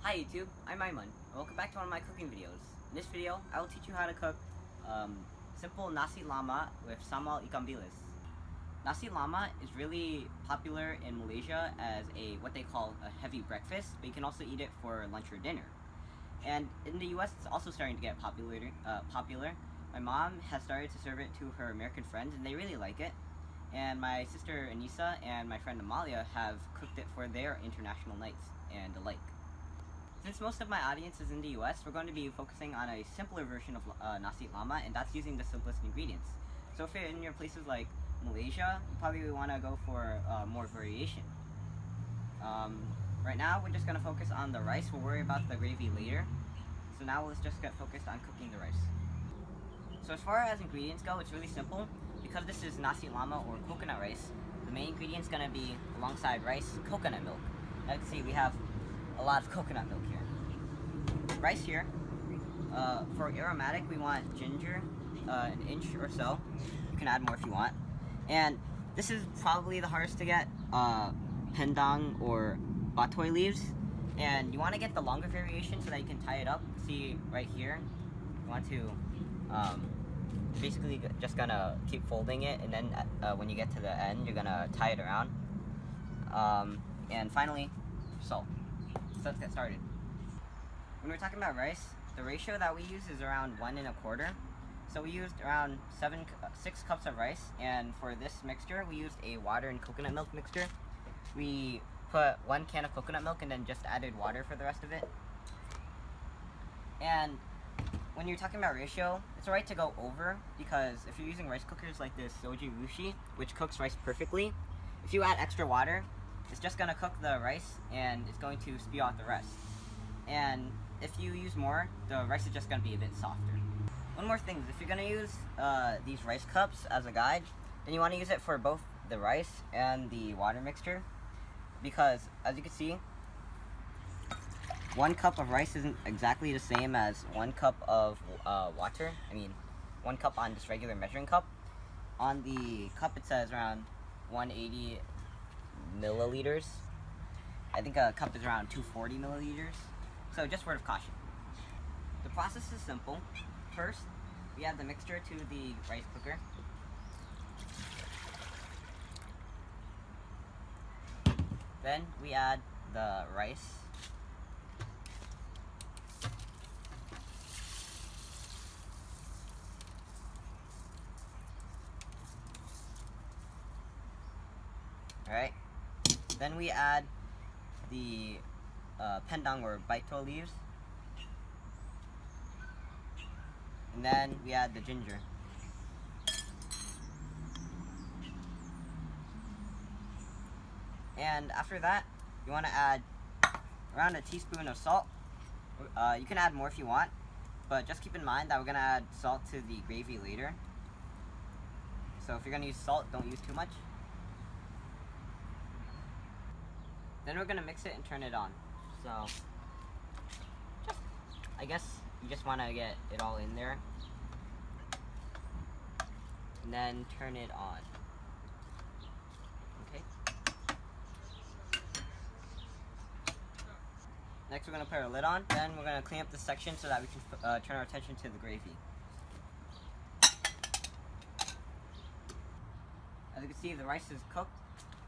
Hi YouTube, I'm Iman, and welcome back to one of my cooking videos. In this video, I will teach you how to cook simple Nasi Lemak with Sambal Ikan Bilis. Nasi Lemak is really popular in Malaysia as what they call a heavy breakfast, but you can also eat it for lunch or dinner. And in the US, it's also starting to get popular. My mom has started to serve it to her American friends, and they really like it. And my sister Anissa and my friend Amalia have cooked it for their international nights and the like. Since most of my audience is in the US, we're going to be focusing on a simpler version of Nasi Lemak, and that's using the simplest ingredients. So if you're in your places like Malaysia, you probably want to go for more variation. Right now, we're just going to focus on the rice. We'll worry about the gravy later. So now let's just get focused on cooking the rice. So as far as ingredients go, it's really simple. Because this is Nasi Lemak or coconut rice, the main ingredient is going to be, alongside rice, coconut milk. As you can see, we have a lot of coconut milk here. Rice here, for aromatic, we want ginger, an inch or so. You can add more if you want. And this is probably the hardest to get, pandan or batoy leaves. And you want to get the longer variation so that you can tie it up. See right here, you want to basically just gonna keep folding it, and then when you get to the end, you're gonna tie it around. And finally, salt. So let's get started. When we're talking about rice, the ratio that we use is around 1 1/4. So we used around 6 cups of rice, and for this mixture, we used a water and coconut milk mixture. We put 1 can of coconut milk and then just added water for the rest of it. And when you're talking about ratio, it's alright to go over, because if you're using rice cookers like this Soji Rushi, which cooks rice perfectly, if you add extra water, it's just going to cook the rice and it's going to spew out the rest. And if you use more, the rice is just going to be a bit softer. One more thing is, if you're going to use these rice cups as a guide, then you want to use it for both the rice and the water mixture, because as you can see, 1 cup of rice isn't exactly the same as 1 cup of water. I mean, 1 cup on this regular measuring cup. On the cup it says around 180 milliliters. I think a cup is around 240 milliliters. So just word of caution. The process is simple. First, we add the mixture to the rice cooker. Then we add the rice. Alright, then we add the pandan or baito leaves, and then we add the ginger. And after that, you want to add around a teaspoon of salt. You can add more if you want, but just keep in mind that we're going to add salt to the gravy later. So if you're going to use salt, don't use too much. Then we're going to mix it and turn it on. So, I guess you just want to get it all in there. And then turn it on. Okay. Next we're going to put our lid on. Then we're going to clean up this section so that we can turn our attention to the gravy. As you can see, the rice is cooked.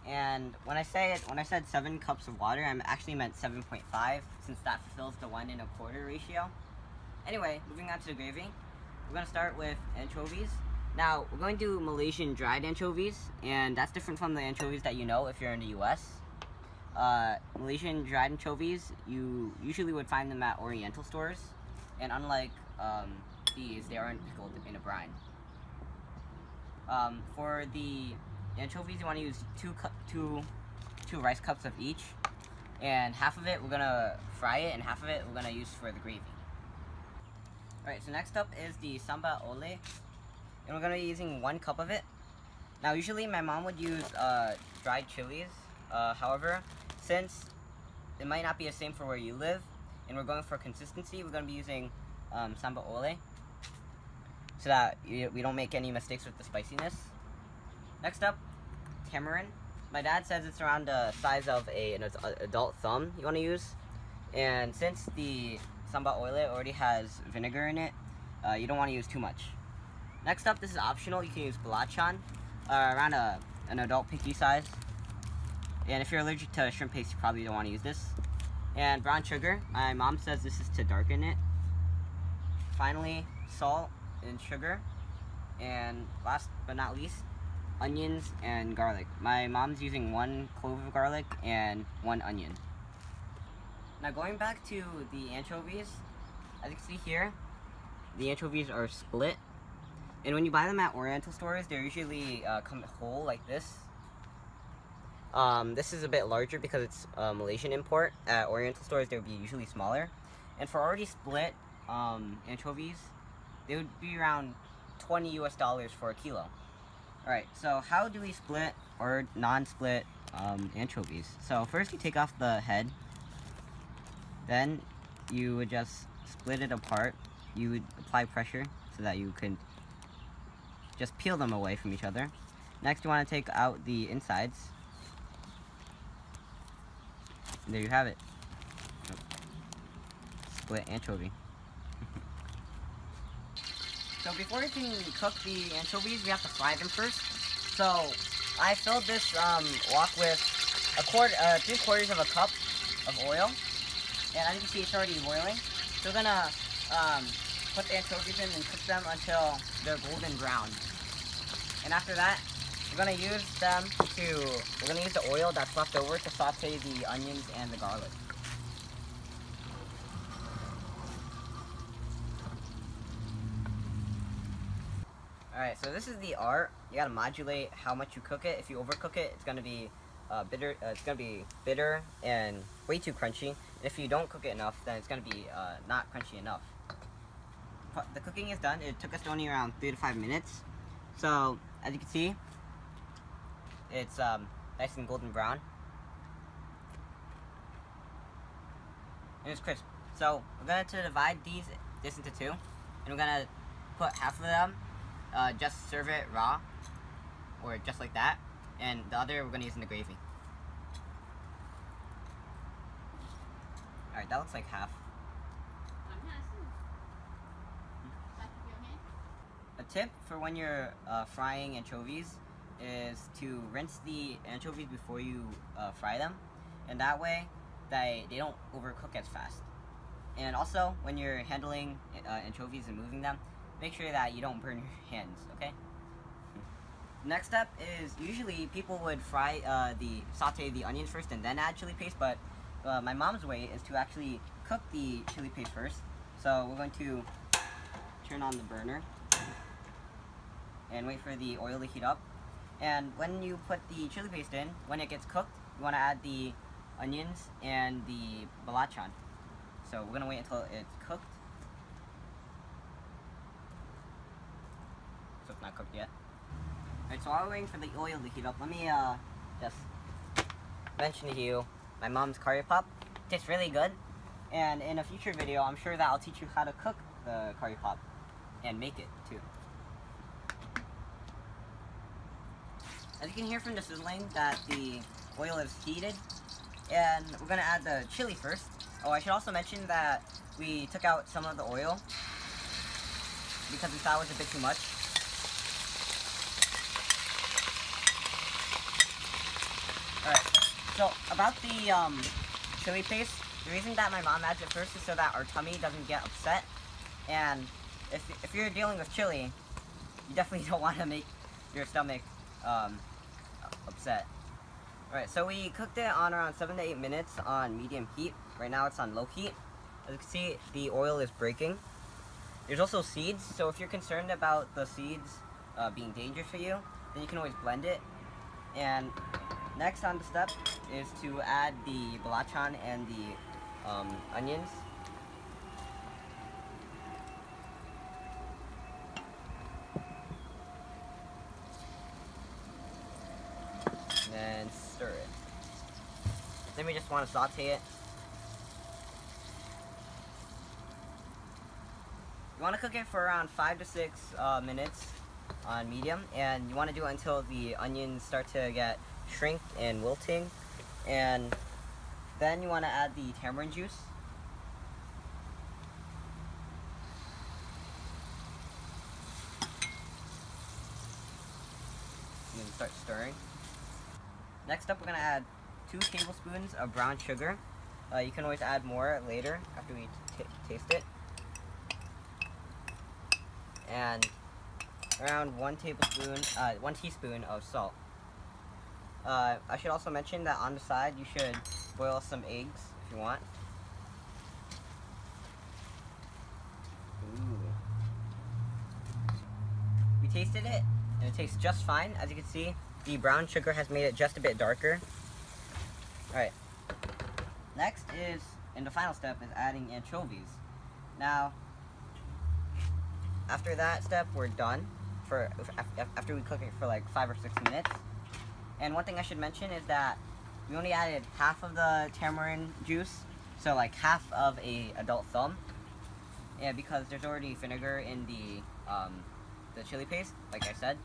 And when I said 7 cups of water, I actually meant 7.5, since that fulfills the 1 1/4 ratio. Anyway, moving on to the gravy, we're going to start with anchovies. Now, we're going to do Malaysian dried anchovies, and that's different from the anchovies that you know if you're in the US. Malaysian dried anchovies, you usually would find them at Oriental stores, and unlike these, they aren't pickled in a brine. For the anchovies, you want to use two rice cups of each, and half of it we're gonna fry it, and half of it we're gonna use for the gravy. Alright, so next up is the sambal ole, and we're gonna be using 1 cup of it. Now, usually my mom would use dried chilies. However, since it might not be the same for where you live, and we're going for consistency, we're gonna be using sambal ole, so that we don't make any mistakes with the spiciness. Next up, tamarind. My dad says it's around the size of an adult thumb you want to use. And since the sambal oil already has vinegar in it, you don't want to use too much. Next up, this is optional. You can use belacan, around an adult pinky size. And if you're allergic to shrimp paste, you probably don't want to use this. And brown sugar. My mom says this is to darken it. Finally, salt and sugar. And last but not least, onions and garlic. My mom's using 1 clove of garlic and 1 onion. Now going back to the anchovies, as you can see here, the anchovies are split. And when you buy them at Oriental stores, they're usually come whole like this. This is a bit larger because it's a Malaysian import. At Oriental stores, they would be usually smaller. And for already split anchovies, they would be around $20 US for a kilo. Alright, so how do we split or non-split anchovies? So first you take off the head. Then you would just split it apart. You would apply pressure so that you could just peel them away from each other. Next you want to take out the insides. And there you have it. Split anchovy. So before we can cook the anchovies, we have to fry them first. So I filled this wok with 3/4 of a cup of oil. And as you can see, it's already boiling. So we're gonna put the anchovies in and cook them until they're golden brown. And after that, we're gonna use the oil that's left over to saute the onions and the garlic. Alright, so this is the art. You gotta modulate how much you cook it. If you overcook it, it's gonna be bitter. It's gonna be bitter and way too crunchy. And if you don't cook it enough, then it's gonna be not crunchy enough. The cooking is done. It took us only around 3 to 5 minutes. So as you can see, it's nice and golden brown, and it's crisp. So we're going to divide this into 2, and we're gonna put half of them, just serve it raw, or just like that, and the other we're gonna use in the gravy. Alright, that looks like half. A tip for when you're frying anchovies is to rinse the anchovies before you fry them, and that way they don't overcook as fast. And also, when you're handling anchovies and moving them, make sure that you don't burn your hands, okay? Next step is, usually people would saute the onions first and then add chili paste, but my mom's way is to actually cook the chili paste first. So we're going to turn on the burner and wait for the oil to heat up. And when you put the chili paste in, when it gets cooked, you want to add the onions and the belacan. So we're going to wait until it's cooked. So it's not cooked yet. Alright, so while we're waiting for the oil to heat up, let me just mention to you my mom's curry pop. It tastes really good. And in a future video, I'm sure that I'll teach you how to cook the curry pop and make it too. As you can hear from the sizzling that the oil is heated, and we're going to add the chili first. Oh, I should also mention that we took out some of the oil because we thought it was a bit too much. Alright, so about the chili paste, the reason that my mom adds it first is so that our tummy doesn't get upset. And if you're dealing with chili, you definitely don't want to make your stomach upset. Alright, so we cooked it on around 7 to 8 minutes on medium heat. Right now it's on low heat. As you can see, the oil is breaking. There's also seeds, so if you're concerned about the seeds being dangerous for you, then you can always blend it. And next on the step is to add the belacan and the onions. And stir it. Then we just want to saute it. You want to cook it for around 5 to 6 minutes on medium, and you want to do it until the onions start to get shrink and wilting. And then you want to add the tamarind juice. start stirring. Next up, we're gonna add 2 tablespoons of brown sugar. You can always add more later after we taste it. And around 1 teaspoon of salt. I should also mention that on the side you should boil some eggs if you want. Ooh. We tasted it and it tastes just fine. As you can see, the brown sugar has made it just a bit darker. Alright. Next is, and the final step, is adding anchovies. Now, after that step, we're done. After we cook it for like 5 or 6 minutes. And one thing I should mention is that we only added half of the tamarind juice, so like half of a adult thumb. Yeah, because there's already vinegar in the chili paste, like I said.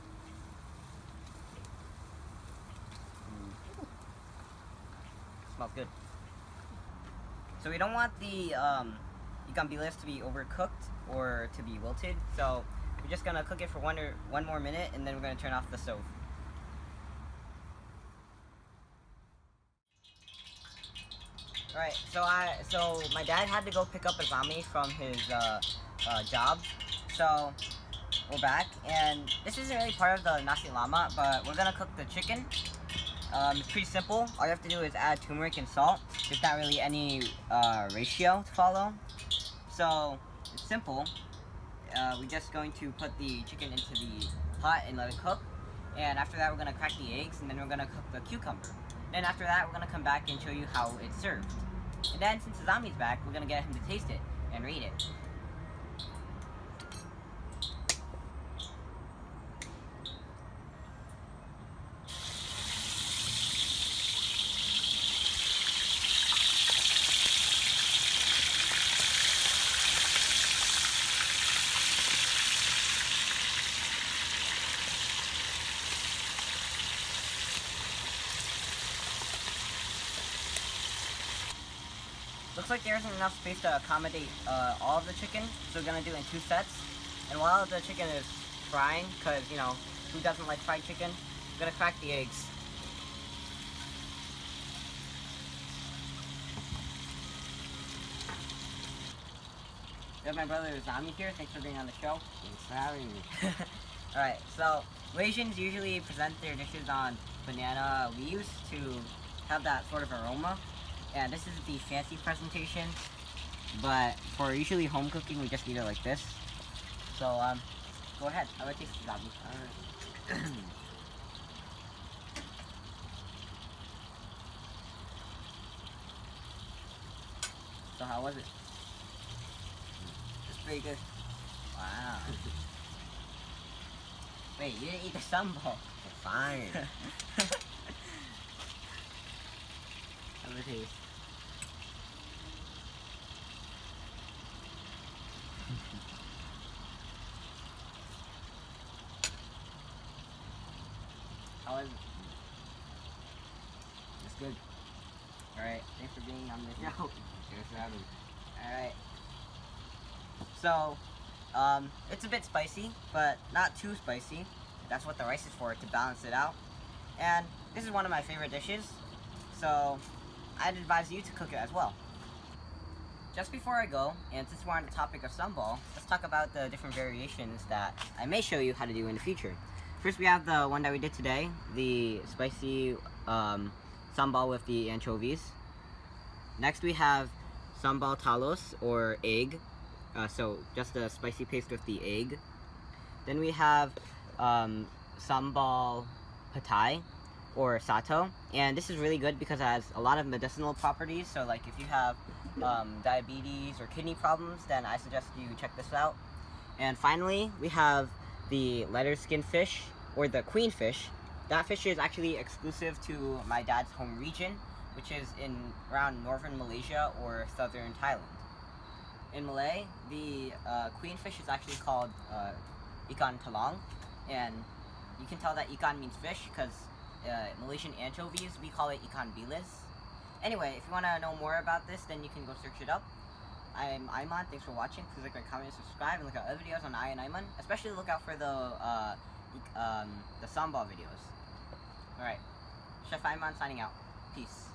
Smells good. So we don't want the ikan bilis to be overcooked or to be wilted, so we're just gonna cook it for one more minute, and then we're gonna turn off the stove. Alright, so my dad had to go pick up Azami from his job, so we're back, and this isn't really part of the Nasi Lemak, but we're gonna cook the chicken. It's pretty simple. All you have to do is add turmeric and salt. There's not really any ratio to follow, so it's simple. We're just going to put the chicken into the pot and let it cook, and after that we're gonna crack the eggs, and then we're gonna cook the cucumber. Then after that, we're gonna come back and show you how it's served. And then, since Azami's back, we're gonna get him to taste it and rate it. Looks like there isn't enough space to accommodate all of the chicken, so we're gonna do it in 2 sets. And while the chicken is frying, because, you know, who doesn't like fried chicken, we're gonna crack the eggs. We have my brother Azami here. Thanks for being on the show. Thanks for having me. Alright, so Malaysians usually present their dishes on banana leaves to have that sort of aroma. And this is the fancy presentation, but for usually home cooking, we just eat it like this. So, go ahead. How about taste it, Azami? So how was it? It's pretty good. Wow. Wait, you didn't eat the sambal. Fine. Have a taste. How is it? It's good. Alright, thanks for being on the show. Thanks for having me. Alright. So, it's a bit spicy, but not too spicy. That's what the rice is for, to balance it out. And this is one of my favorite dishes, so I'd advise you to cook it as well. Just before I go, and since we're on the topic of sambal, let's talk about the different variations that I may show you how to do in the future. First, we have the one that we did today, the spicy sambal with the anchovies. Next, we have sambal talos, or egg. So just a spicy paste with the egg. Then we have sambal patai, or sato, and this is really good because it has a lot of medicinal properties. So like if you have diabetes or kidney problems, then I suggest you check this out. And finally, we have the leather skin fish, or the queen fish. That fish is actually exclusive to my dad's home region, which is in around northern Malaysia or southern Thailand. In Malay, the queen fish is actually called ikan talang, and you can tell that ikan means fish because Malaysian anchovies, we call it ikan bilis. Anyway, if you want to know more about this, then you can go search it up. I'm EYeOnAiman. Thanks for watching. Please like, comment, and subscribe, and look at other videos on EYeOnAiman. Especially look out for the sambal videos. Alright. Chef Iman signing out. Peace.